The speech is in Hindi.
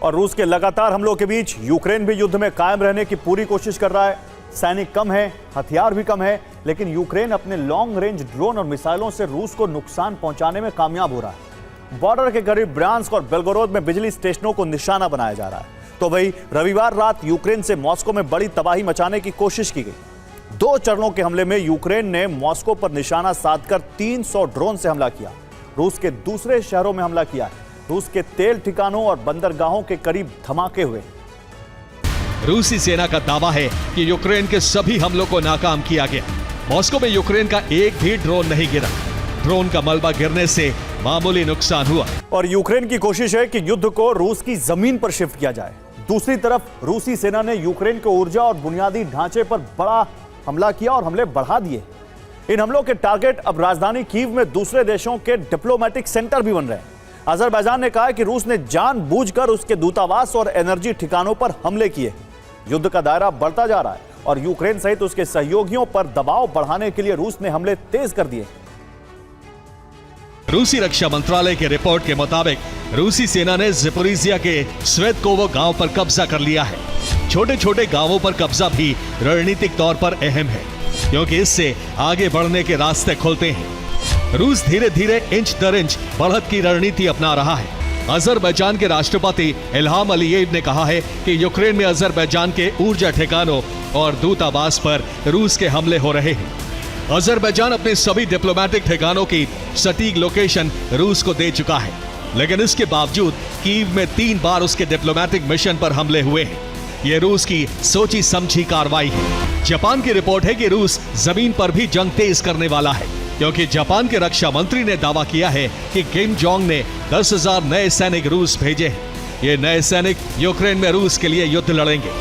और रूस के लगातार हमलों के बीच यूक्रेन भी युद्ध में कायम रहने की पूरी कोशिश कर रहा है। सैनिक कम है, हथियार भी कम है, लेकिन यूक्रेन अपने लॉन्ग रेंज ड्रोन और मिसाइलों से रूस को नुकसान पहुंचाने में कामयाब हो रहा है। बॉर्डर के करीब ब्रांस्क और बेलगोरोद में बिजली स्टेशनों को निशाना बनाया जा रहा है। तो वही रविवार रात यूक्रेन से मॉस्को में बड़ी तबाही मचाने की कोशिश की गई। 2 चरणों के हमले में यूक्रेन ने मॉस्को पर निशाना साधकर 300 ड्रोन से हमला किया। रूस के दूसरे शहरों में हमला किया है। रूस के तेल ठिकानों और बंदरगाहों के करीब धमाके हुए। रूसी सेना का दावा है कि यूक्रेन के सभी हमलों को नाकाम किया गया। मॉस्को में यूक्रेन का एक भी ड्रोन नहीं गिरा। ड्रोन का मलबा गिरने से मामूली नुकसान हुआ। और यूक्रेन की कोशिश है कि युद्ध को रूस की जमीन पर शिफ्ट किया जाए। दूसरी तरफ रूसी सेना ने यूक्रेन के ऊर्जा और बुनियादी ढांचे पर बड़ा हमला किया और हमले बढ़ा दिए। इन हमलों के टारगेट अब राजधानी कीव में दूसरे देशों के डिप्लोमेटिक सेंटर भी बन रहे हैं। अजरबैजान ने कहा कि रूस ने जानबूझकर उसके दूतावास और एनर्जी ठिकानों पर हमले किए। युद्ध का दायरा बढ़ता जा रहा है और यूक्रेन सहित उसके सहयोगियों पर दबाव बढ़ाने के लिए रूस ने हमले तेज कर दिए। रूसी रक्षा मंत्रालय के रिपोर्ट के मुताबिक रूसी सेना ने ज़पोरिज़िया के स्वेतकोवो गांव पर कब्जा कर लिया है। छोटे छोटे गांवों पर कब्जा भी रणनीतिक तौर पर अहम है, क्योंकि इससे आगे बढ़ने के रास्ते खुलते हैं। रूस धीरे धीरे इंच दर इंच बढ़त की रणनीति अपना रहा है। अजरबैजान के राष्ट्रपति इल्हाम अलीयेव ने कहा है कि यूक्रेन में अजरबैजान के ऊर्जा ठिकानों और दूतावास पर रूस के हमले हो रहे हैं। अजरबैजान अपने सभी डिप्लोमेटिक ठिकानों की सटीक लोकेशन रूस को दे चुका है, लेकिन इसके बावजूद कीव में 3 बार उसके डिप्लोमेटिक मिशन पर हमले हुए हैं। ये रूस की सोची समझी कार्रवाई है। जापान की रिपोर्ट है कि रूस जमीन पर भी जंग तेज करने वाला है, क्योंकि जापान के रक्षा मंत्री ने दावा किया है कि किम जोंग ने 10,000 नए सैनिक रूस भेजे हैं। ये नए सैनिक यूक्रेन में रूस के लिए युद्ध लड़ेंगे।